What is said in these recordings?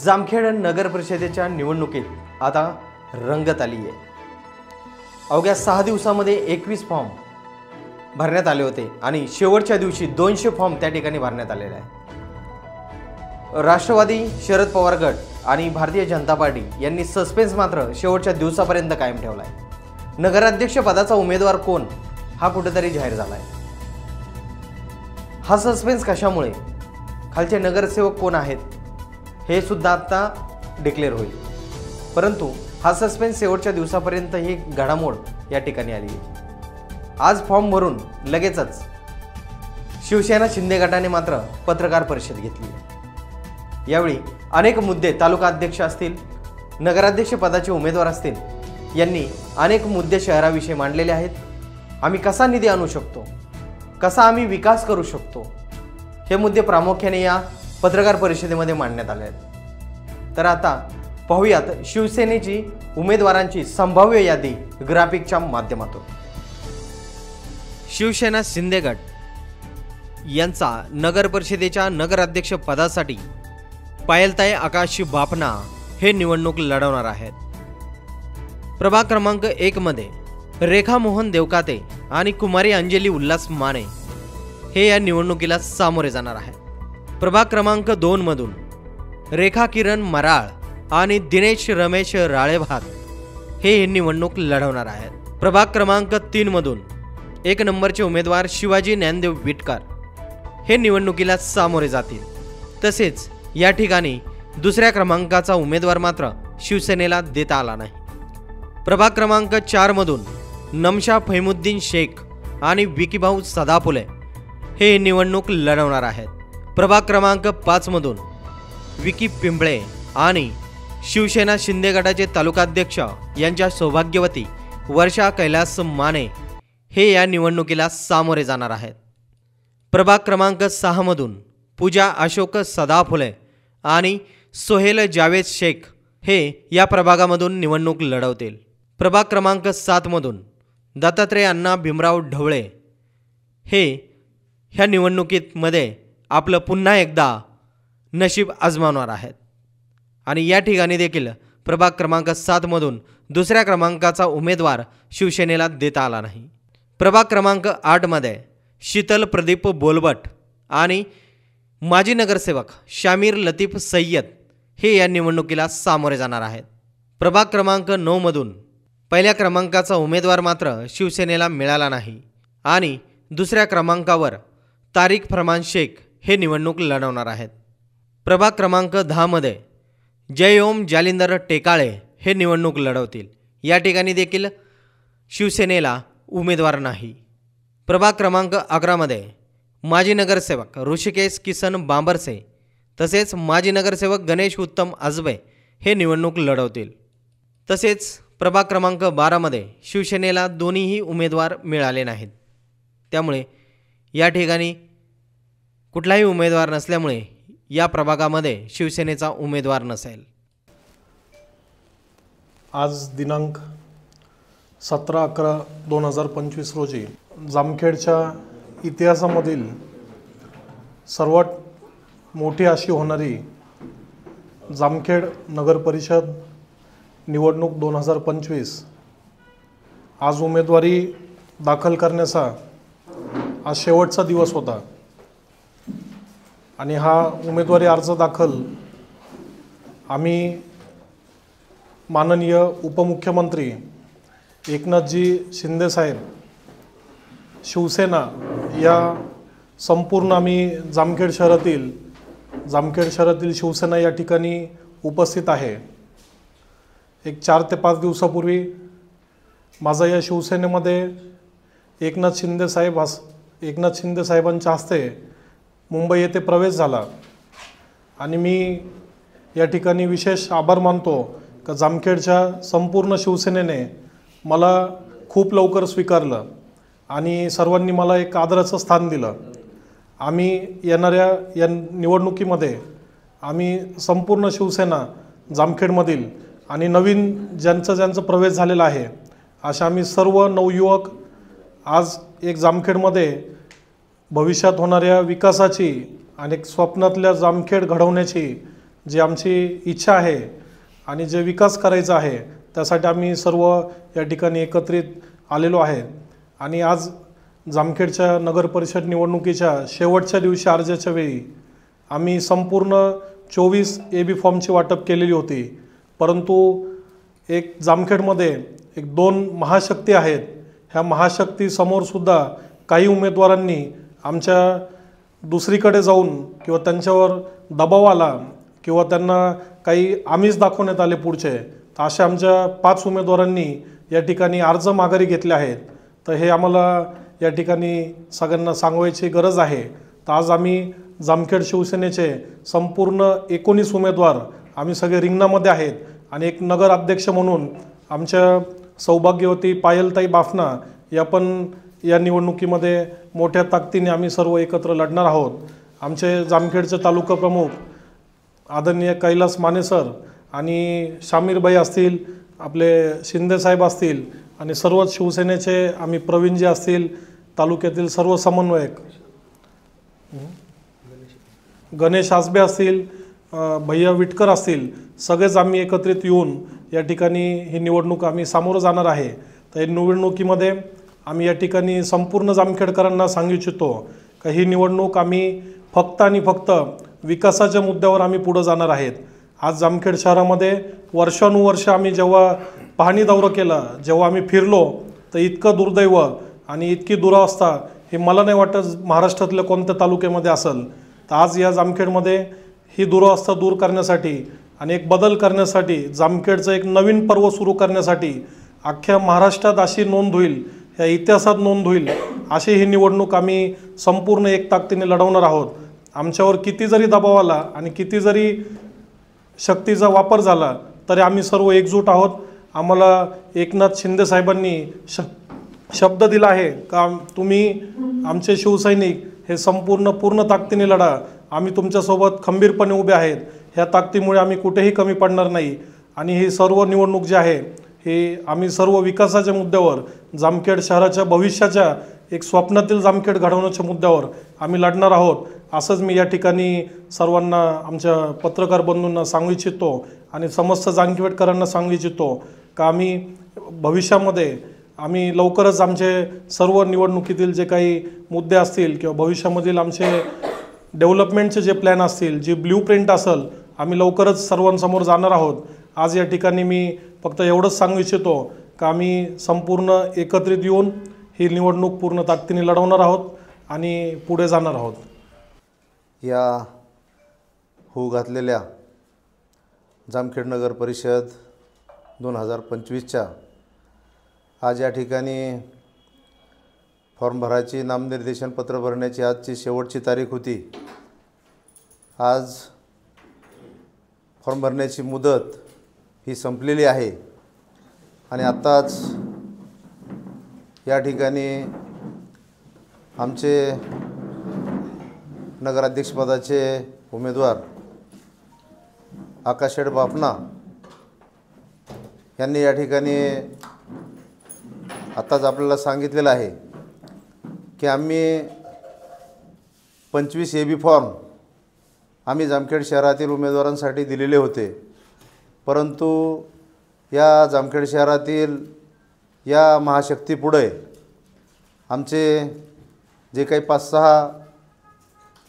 जामखेड नगर परिषदेच्या निवडणुकीत आता रंगत आली आहे। अवघ्या 6 दिवसांमध्ये 21 फॉर्म भरण्यात आले होते आणि शेवटच्या दिवशी 200 फॉर्म त्या ठिकाणी भरण्यात आलेले आहे। राष्ट्रवादी, शरद पवार गट आणि भारतीय जनता पार्टी यांनी सस्पेन्स मात्र शेवटच्या दिवसापर्यंत कायम ठेवला आहे। नगराध्यक्ष पदाचा उमेदवार कोण हा कुठेतरी जाहीर झाला आहे। हा सस्पेन्स कशामुळे, खालचे नगरसेवक कोण आहेत हे सुद्धा आता डिक्लेअर होईल, परंतु हा सस्पेन्स शेवटच्या दिवसापर्यंत ही घडामोड या ठिकाणी आली आहे। आज फॉर्म भरून लगेचच शिवसेना शिंदे गटाने मात्र पत्रकार परिषद घेतली। यावेळी अनेक मुद्दे, तालुका अध्यक्ष असतील, नगराध्यक्ष पदाचे उमेदवार असतील, यांनी अनेक मुद्दे शहराविषयी मांडलेले आहेत। आम्ही कसा निधी आणू शकतो, कसा आम्ही विकास करू शकतो, हे मुद्दे प्रामुख्याने या पत्रकार परिषदेमध्ये मांडण्यात आले आहेत। तर आता पाहूयात शिवसेनेची उमेदवारांची संभाव्य यादी ग्राफिकच्या माध्यमातून। शिवसेना शिंदे गट यांचा नगर परिषदेच्या नगराध्यक्ष पदासाठी पायलताई आकाश बापना हे निवडणूक लढवणार आहेत। प्रभाग क्रमांक 1 मध्ये रेखा मोहन देवकाते आणि कुमारी अंजली उल्हास माने हे या निवडणुकीला सामोरे जाणार आहेत। प्रभाग क्रमांक 2 मधून रेखा किरण मराळ आणि दिनेश रमेश राळेभात हे निवडणूक लढवणार आहेत। प्रभाग क्रमांक 3 मधून 1 नंबरचे उमेदवार शिवाजी ज्ञानदेव विटकर हे निवडणुकीला सामोरे जातील। तसेच या ठिकाणी दुसऱ्या क्रमांकाचा उमेदवार मात्र शिवसेनेला देता आला नाही। प्रभाग क्रमांक 4 मधून नमशा फैमुद्दीन शेख आणि विकीभाऊ सदाफुले हे निवडणूक लढवणार आहेत। प्रभाग क्रमांक 5 मधून विकी पिंपळे आणि शिवसेना शिंदे गटाचे तालुकाध्यक्ष यांच्या सौभाग्यवती वर्षा कैलास माने हे या निवडणुकीला सामोरे जाणार आहेत। प्रभाग क्रमांक 6 मधून पूजा अशोक सदाफुले आणि सोहेल जावेद शेख हे या प्रभागामधून निवडणूक लढवतील। प्रभाग क्रमांक 7 मधून दत्तात्रय अण्णा भीमराव ढवळे हे ह्या निवडणुकीमध्ये आपलं पुन्हा एकदा नशीब आजमावणार आहेत आणि या ठिकाणी देखील प्रभाग क्रमांक 7 मधून दुसऱ्या क्रमांकाचा उमेदवार शिवसेनेला देता आला नाही। प्रभाग क्रमांक 8 मध्ये शीतल प्रदीप बोलबट आणि माजी नगरसेवक शामीर लतीफ सय्यद हे या निवडणुकीला सामोरे जाणार आहेत। प्रभाग क्रमांक 9 मधून पहिल्या क्रमांकाचा उमेदवार मात्र शिवसेनेला मिळाला नाही आणि दुसऱ्या क्रमांकावर तारिक फरमान शेख हे निवडणूक लढवणार आहेत। प्रभाग क्रमांक 10 मध्ये जय ओम जालिंदर टेकाळे हे निवडणूक लढवतील। या ठिकाणी देखील शिवसेनेला उमेदवार नाही। प्रभाग क्रमांक 11 मध्ये माजी नगरसेवक ऋषिकेश किसन बांबरसे तसेच माजी नगरसेवक गणेश उत्तम आजबे हे निवडणूक लढवतील। तसेच प्रभाग क्रमांक 12 मध्ये शिवसेनेला दोन्हीही उमेदवार मिळाले नाहीत, त्यामुळे या ठिकाणी कुठलाही उमेदवार नसल्यामुळे या प्रभागामध्ये शिवसेनेचा उमेदवार नसेल। आज दिनांक 17/11/2025 रोजी जामखेडच्या इतिहासामधील सर्वात मोठी अशी होणारी जामखेड नगर परिषद निवडणूक 2025 आज उमेदवारी दाखल करण्याचा आज शेवटचा दिवस होता आणि हा उमेदवारी अर्ज दाखल आम्ही माननीय उपमुख्यमंत्री एकनाथजी शिंदे साहेब, शिवसेना या संपूर्ण आम्ही जामखेड शहरातील शिवसेना या ठिकाणी उपस्थित आहे। एक 4 ते 5 दिवसापूर्वी माझा या शिवसेनेमध्ये एकनाथ शिंदे साहेबांच्या हस्ते मुंबई येथे प्रवेश झाला आणि मी या ठिकाणी विशेष आभार मानतो की जामखेडच्या संपूर्ण शिवसेनेने मला खूप लवकर स्वीकारलं आणि सर्वांनी मला एक आदराचं स्थान दिलं। आम्ही येणाऱ्या या निवडणुकीमध्ये आम्ही संपूर्ण शिवसेना जामखेडमधील आणि नवीन ज्यांचा प्रवेश झालेला आहे अशा आम्ही सर्व नवयुवक आज एक जामखेडमध्ये भविष्यात होणाऱ्या विकासाची आणि स्वप्नातल्या जामखेड घडवण्याची जी आमची इच्छा आहे आणि जे विकास करायचा आहे त्यासाठी आम्ही सर्व या ठिकाणी एकत्रित आलेलो आहे। आणि आज जामखेडच्या नगर परिषद निवडणुकीच्या शेवटच्या दिवशी अर्जाच्या वेळी आम्ही संपूर्ण 24 AB फॉर्मची वाटप केलेली होती, परंतु एक जामखेडमध्ये एक 2 महाशक्ती आहेत। ह्या महाशक्ती समोर सुद्धा काही उमेदवारांनी आमच्या दुसरीकडे जाऊन किंवा त्यांच्यावर दबाव आला किंवा त्यांना काही आमिष दाखवण्यात आले पुढचे, तर अशा आमच्या 5 उमेदवारांनी या ठिकाणी अर्ज माघारी घेतले आहेत। तर हे आम्हाला या ठिकाणी सगळ्यांना सांगवायची गरज आहे। तर आज आम्ही जामखेड शिवसेनेचे संपूर्ण 19 उमेदवार आम्ही सगळे रिंगणामध्ये आहेत आणि एक नगर अध्यक्ष म्हणून आमच्या सौभाग्यवती पायलताई बाफना या पण या निवडणुकीमध्ये मोठ्या ताकदीने आम्ही सर्व एकत्र लढणार आहोत। आमचे जामखेडचे तालुका प्रमुख आदरणीय कैलास माने सर आणि शामीरबाई असतील, आपले शिंदे साहेब असतील आणि सर्वच शिवसेनेचे आम्ही प्रवीणजी असतील, तालुक्यातील सर्व समन्वयक गणेश आसबे असतील, भैया विटकर असतील, सगळेच आम्ही एकत्रित येऊन या ठिकाणी ही निवडणूक आम्ही सामोरं जाणार आहे। तर या निवडणुकीमध्ये आम्ही या ठिकाणी संपूर्ण जामखेडकरांना सांगू इच्छितो की ही निवडणूक आम्ही फक्त आणि फक्त विकासाच्या मुद्द्यावर आम्ही पुढे जाणार आहेत। आज जामखेड शहरामध्ये वर्षानुवर्ष आम्ही जेव्हा पाहणी दौरा केला, जेव्हा आम्ही फिरलो, तर इतकं दुर्दैव आणि इतकी दुरावस्था हे मला नाही वाटत महाराष्ट्रातल्या कोणत्या तालुक्यामध्ये असेल। तर आज या जामखेडमध्ये ही दुरावस्था दूर करण्यासाठी आणि एक बदल करण्यासाठी, जामखेडचं एक नवीन पर्व सुरू करण्यासाठी अख्ख्या महाराष्ट्रात अशी नोंद होईल, या इतिहासात नोंद होईल अशी ही निवडणूक आम्ही संपूर्ण एक ताकदीने लढवणार आहोत। आमच्यावर किती जरी दबाव आला आणि किती जरी शक्तीचा वापर झाला तरी आम्ही सर्व एकजूट आहोत। आम्हाला एकनाथ शिंदे साहेबांनी शब्द दिला आहे का तुम्ही आमचे शिवसैनिक हे पूर्ण ताकदीने लढा, आम्ही तुमच्यासोबत खंबीरपणे उभे आहेत। ह्या ताकदीमुळे आम्ही कुठेही कमी पडणार नाही आणि ही सर्व निवडणूक जी आहे हे आम्ही सर्व विकासाच्या मुद्द्यावर, जामखेड शहराच्या भविष्याच्या एक स्वप्नातील जामखेड घडवण्याच्या मुद्द्यावर आम्ही लढणार आहोत। असंच मी या ठिकाणी सर्वांना, आमच्या पत्रकार बंधूंना सांगू इच्छितो आणि समस्त जामखेडकरांना सांगू इच्छितो का आम्ही भविष्यामध्ये आम्ही लवकरच आमचे सर्व निवडणुकीतील जे काही मुद्दे असतील किंवा भविष्यामधील आमचे डेव्हलपमेंटचे जे प्लॅन असतील, जी ब्ल्यूप्रिंट असेल, आम्ही लवकरच सर्वांसमोर जाणार आहोत। आज या ठिकाणी मी फक्त एवढंच सांगू इच्छितो का आम्ही संपूर्ण एकत्रित येऊन ही निवडणूक पूर्ण ताकदीने लढवणार आहोत आणि पुढे जाणार आहोत। या होऊ घातलेल्या जामखेड नगर परिषद 2025च्या आज या ठिकाणी फॉर्म भरायची, नामनिर्देशन पत्र भरण्याची आजची शेवटची तारीख होती। आज फॉर्म भरण्याची मुदत ही संपलेली आहे आणि आत्ताच या ठिकाणी आमचे नगराध्यक्षपदाचे उमेदवार आकाशेड बाफना यांनी या ठिकाणी आत्ताच आपल्याला सांगितलेलं आहे की आम्ही 25 AB फॉर्म आम्ही जामखेड शहरातील उमेदवारांसाठी दिलेले होते, परंतु या जामखेड शहरातील या महाशक्तीपुढे आमचे जे काही 5-6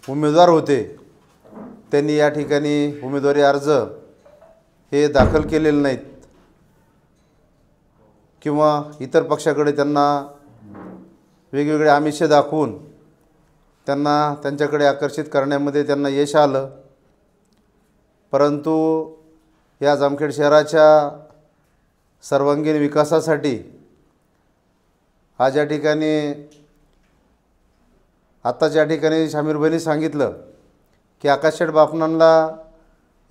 उमेदवार होते त्यांनी या ठिकाणी उमेदवारी अर्ज हे दाखल केलेले नाहीत किंवा इतर पक्षाकडे त्यांना वेगवेगळे आमिष दाखवून त्यांच्याकडे आकर्षित करण्यामध्ये त्यांना यश आलं। परंतु या जामखेड शहराच्या सर्वांगीण विकासासाठी आज या ठिकाणी आत्ताच या ठिकाणी शामीरबाईंनी सांगितलं की आकाशेड बाफनांना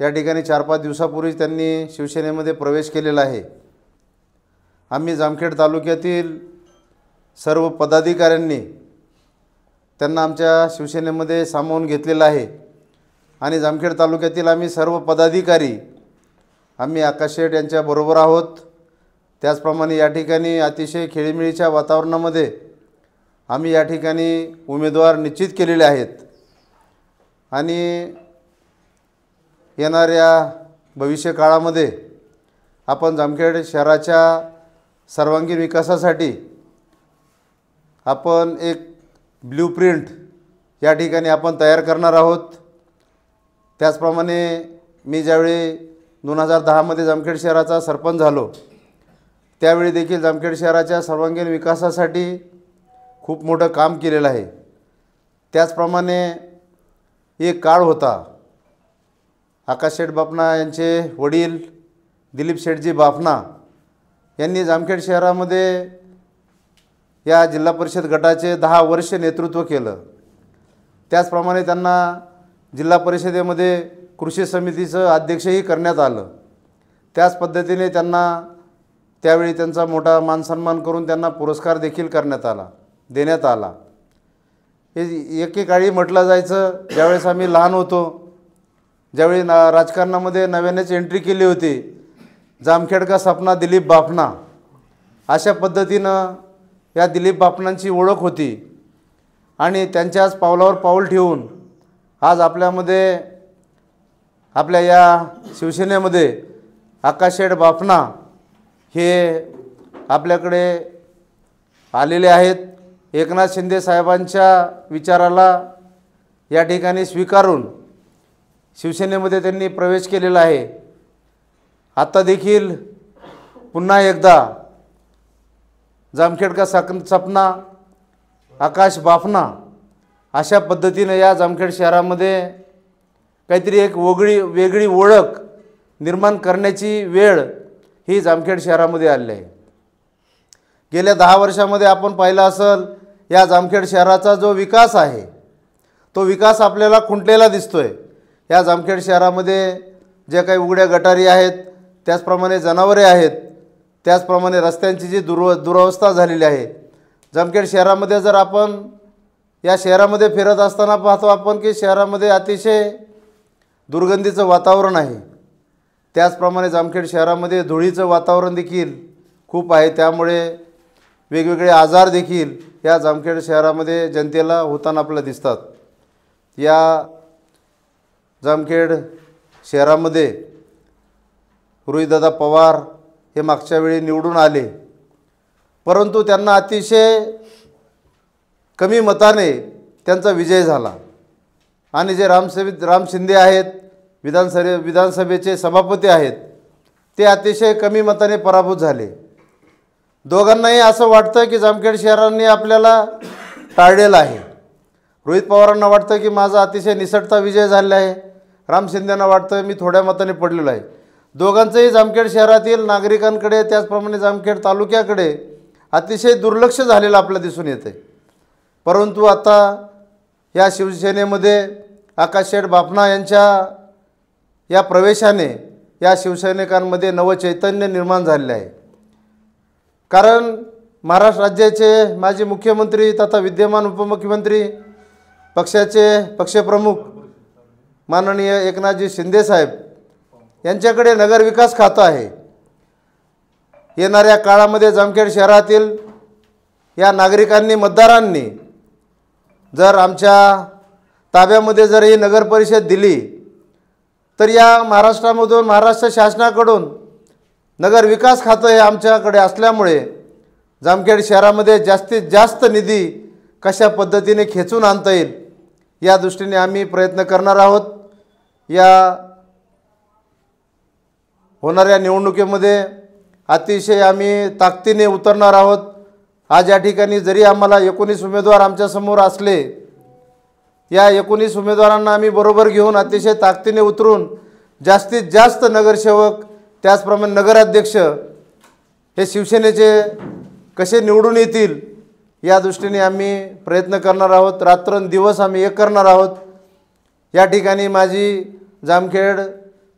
या ठिकाणी 4-5 दिवसापूर्वी त्यांनी शिवसेनेमध्ये प्रवेश केलेला आहे। आम्ही जामखेड तालुक्यातील सर्व पदाधिकाऱ्यांनी त्यांना आमच्या शिवसेनेमध्ये सामावून घेतलेलं आहे आणि जामखेड तालुक्यातील आम्ही सर्व पदाधिकारी आम्ही आकाशेड यांच्याबरोबर आहोत। त्याचप्रमाणे या ठिकाणी अतिशय खेळीमेळीच्या वातावरणामध्ये आम्ही या ठिकाणी उमेदवार निश्चित केलेले आहेत आणि येणाऱ्या भविष्य काळामध्ये आपण जामखेड शहराच्या सर्वांगीण विकासासाठी आपण एक ब्ल्यूप्रिंट या ठिकाणी आपण तयार करणार आहोत। त्याचप्रमाणे मी ज्यावेळी 2010मध्ये जामखेड शहराचा सरपंच झालो त्यावेळी देखील जामखेड शहराच्या सर्वांगीण विकासासाठी खूप मोठं काम केलेलं आहे। त्याचप्रमाणे एक काळ होता, आकाश शेठ बापना यांचे वडील दिलीप शेठजी बापना यांनी जामखेड शहरामध्ये या जिल्हा परिषद गटाचे 10 वर्ष नेतृत्व केलं। त्याचप्रमाणे त्यांना जिल्हा परिषदेमध्ये कृषी समितीचं अध्यक्षही करण्यात आलं। त्याच पद्धतीने त्यांना त्यावेळी त्यांचा मोठा मानसन्मान करून त्यांना पुरस्कार देखील देण्यात आला। हे एकेकाळी म्हटलं जायचं, ज्यावेळेस आम्ही लहान होतो, ज्यावेळी राजकारणामध्ये नव्यानेच एंट्री केली होती, जामखेड का सपना दिलीप बापना अशा पद्धतीनं या दिलीप बापनांची ओळख होती। आणि त्यांच्याच पावलावर पाऊल ठेवून आज आपल्या या शिवसेनेमध्ये आकाश शेठ बापना हे आपल्याकडे आलेले आहेत। एकनाथ शिंदे साहेबांच्या विचाराला या ठिकाणी स्वीकारून शिवसेनेमध्ये त्यांनी प्रवेश केलेला आहे। आता देखील पुन्हा एकदा जामखेड का सपना आकाश बापना अशा पद्धतीने या जामखेड शहरामध्ये काहीतरी एक वेगळी ओळख निर्माण करण्याची वेळ ही जामखेड शहरामध्ये आली आहे। गेल्या 10 वर्षामध्ये आपण पाहिलं असेल, या जामखेड शहराचा जो विकास आहे तो विकास आपल्याला खुंटलेला दिसतोय। या जामखेड शहरामध्ये जे काही उघड्या गटारी आहेत, त्याचप्रमाणे जनावरे आहेत, त्याचप्रमाणे रस्त्यांची जी दुरवस्था झालेली आहे। जामखेड शहरामध्ये जर आपण या शहरामध्ये फिरत असताना पाहतो आपण की शहरामध्ये अतिशय दुर्गंधीचं वातावरण आहे। त्याचप्रमाणे जामखेड शहरामध्ये धुळीचं वातावरण देखील खूप आहे। त्यामुळे वेगवेगळे आजार देखील या जामखेड शहरामध्ये जनतेला होताना आपल्याला दिसतात। या जामखेड शहरामध्ये रोहितदादा पवार हे मागच्या वेळी निवडून आले, परंतु त्यांना अतिशय कमी मताने त्यांचा विजय झाला। आणि जे राम शिंदे आहेत, विधानसभेचे सभापती आहेत, ते अतिशय कमी मताने पराभूत झाले। दोघांनाही असं वाटतं की जामखेड शहरांनी आपल्याला टाळलेलं आहे। रोहित पवारांना वाटतं की माझा अतिशय निसटता विजय झालेला आहे, राम शिंदेंना वाटतं मी थोड्या मताने पडलेलो आहे। दोघांचंही जामखेड शहरातील नागरिकांकडे, त्याचप्रमाणे जामखेड तालुक्याकडे अतिशय दुर्लक्ष झालेलं आपल्याला दिसून येते। परंतु आता या शिवसेनेमध्ये आकाश शेठ बापना यांच्या या प्रवेशाने या शिवसैनिकांमध्ये नवचैतन्य निर्माण झालेले आहे। कारण महाराष्ट्र राज्याचे माजी मुख्यमंत्री तथा विद्यमान उपमुख्यमंत्री, पक्षाचे पक्षप्रमुख माननीय एकनाथजी शिंदे साहेब यांच्याकडे नगरविकास खातं आहे। येणाऱ्या काळामध्ये जामखेड शहरातील या नागरिकांनी, मतदारांनी जर आमच्या ताब्यामध्ये जर ही नगर परिषद दिली तर या महाराष्ट्रामधून, महाराष्ट्र शासनाकडून नगर विकास खातं हे आमच्याकडे असल्यामुळे जामखेड शहरामध्ये जास्तीत जास्त निधी कशा पद्धतीने खेचून आणता येईल या दृष्टीने आम्ही प्रयत्न करणार आहोत। या होणाऱ्या निवडणुकीमध्ये अतिशय आम्ही ताकदीने उतरणार आहोत। आज या ठिकाणी जरी आम्हाला 19 उमेदवार आमच्यासमोर असले, या 19 उमेदवारांना आम्ही बरोबर घेऊन अतिशय ताकदीने उतरून जास्तीत जास्त नगरसेवक, त्याचप्रमाणे नगराध्यक्ष हे शिवसेनेचे कसे निवडून येतील या दृष्टीने आम्ही प्रयत्न करणार आहोत। रात्रंदिवस आम्ही एक करणार आहोत। या ठिकाणी माझी जामखेड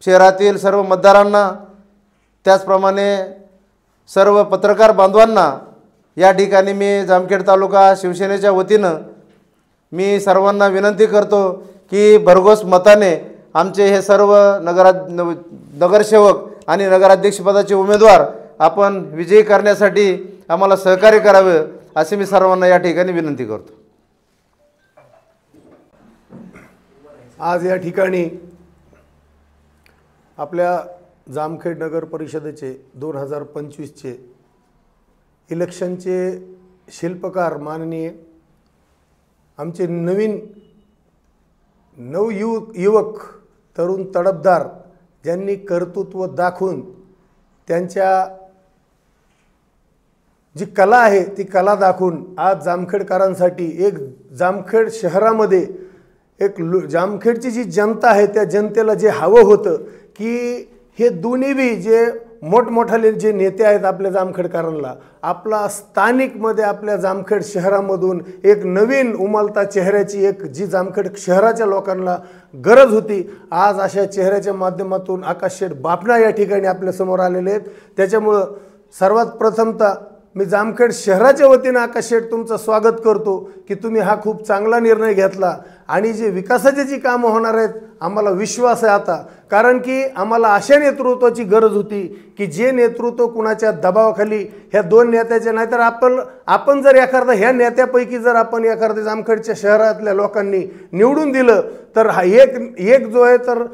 शहरातील सर्व मतदारांना, त्याचप्रमाणे सर्व पत्रकार बांधवांना या ठिकाणी मी जामखेड तालुका शिवसेनेच्या वतीनं मी सर्वांना विनंती करतो की भरघोस मताने आमचे हे सर्व नगरसेवक आणि नगराध्यक्षपदाचे उमेदवार आपण विजयी करण्यासाठी आम्हाला सहकार्य करावे असे मी सर्वांना या ठिकाणी विनंती करतो। आज या ठिकाणी आपल्या जामखेड नगर परिषदेचे 2025चे इलेक्शनचे शिल्पकार माननीय आमचे युवक तरुण तडफदार ज्यांनी कर्तृत्व दाखवून त्यांच्या जी कला आहे ती कला दाखवून आज जामखेडकरांसाठी एक जामखेड शहरामध्ये एक जामखेडची जी जनता आहे त्या जनतेला जे हवं होतं की हे दोन्ही बी जे मोठमोठाले जे नेते आहेत आपल्या जामखेडकरांना आपला स्थानिकमध्ये आपल्या जामखेड शहरामधून एक नवीन उमलता चेहऱ्याची एक जी जामखेड शहराच्या लोकांना गरज होती, आज अशा चेहऱ्याच्या माध्यमातून आकाश शेठ बापना या ठिकाणी आपल्यासमोर आलेले आहेत। त्याच्यामुळं सर्वात प्रथमतः मी जामखेड शहराच्या वतीने आकाश शेठ तुमचं स्वागत करतो की तुम्ही हा खूप चांगला निर्णय घेतला आणि जे विकासाची जी कामं होणार आहेत आम्हाला विश्वास आहे आता, कारण की आम्हाला अशा नेतृत्वाची गरज होती की जे नेतृत्व कुणाच्या दबावाखाली ह्या दोन नेत्याच्या नाहीतर आपण जर एखादा ह्या नेत्यापैकी जर आपण एखाद्या जामखेडच्या शहरातल्या लोकांनी निवडून दिलं तर हा एक जो आहे तर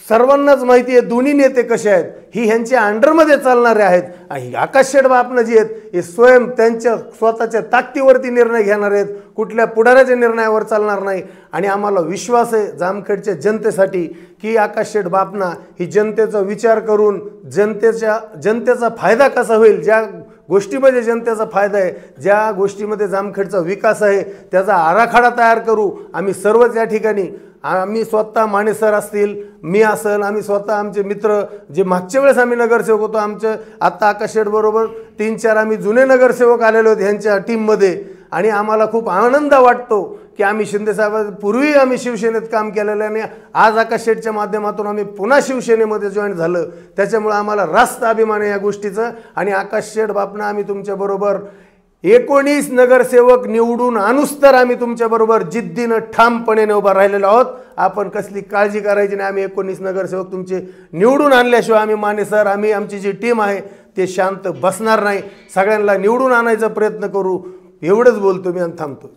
सर्वांनाच माहिती आहे दोन्ही नेते कसे आहेत, ही ह्यांच्या अंडरमध्ये चालणारे आहेत। आकाश शेठ बापना जी आहेत हे स्वयं त्यांच्या स्वतःच्या ताकदीवरती निर्णय घेणार आहेत, कुठल्या पुढाऱ्याच्या निर्णयावर चालणार नाही आणि आम्हाला विश्वास आहे जामखेडच्या जनतेसाठी की आकाश शेठ बापना ही जनतेचा विचार करून जनतेचा फायदा कसा होईल, ज्या गोष्टीमध्ये जनतेचा फायदा आहे, ज्या गोष्टीमध्ये जामखेडचा विकास आहे त्याचा आराखडा तयार करू आम्ही सर्वच या ठिकाणी। आम्ही स्वतः माने सर असतील, मी असेल, आम्ही स्वतः आमचे मित्र जे मागच्या वेळेस आम्ही नगरसेवक होतो आमचे आत्ता आकाश शेठ बरोबर 3-4 आम्ही जुने नगरसेवक आलेले होते ह्यांच्या टीममध्ये आणि आम्हाला खूप आनंद वाटतो की आम्ही शिंदेसाहेबांपूर्वी आम्ही शिवसेनेत काम केलेलं आणि आज आकाश शेठच्या माध्यमातून आम्ही पुन्हा शिवसेनेमध्ये जॉईन झालं, त्याच्यामुळे आम्हाला रास्त अभिमान आहे या गोष्टीचं। आणि आकाश शेठ बापना आम्ही तुमच्याबरोबर 19 नगरसेवक निवडून आणूस तर आम्ही तुमच्याबरोबर जिद्दीनं ठामपणे उभा राहिलेलो आहोत, आपण कसली काळजी करायची नाही। आम्ही 19 नगरसेवक तुमचे निवडून आणल्याशिवाय आम्ही माने सर आम्ही आमची जी टीम आहे ते शांत बसणार नाही, सगळ्यांना निवडून आणायचा प्रयत्न करू, एवढंच बोलतो मी आणि थांबतो।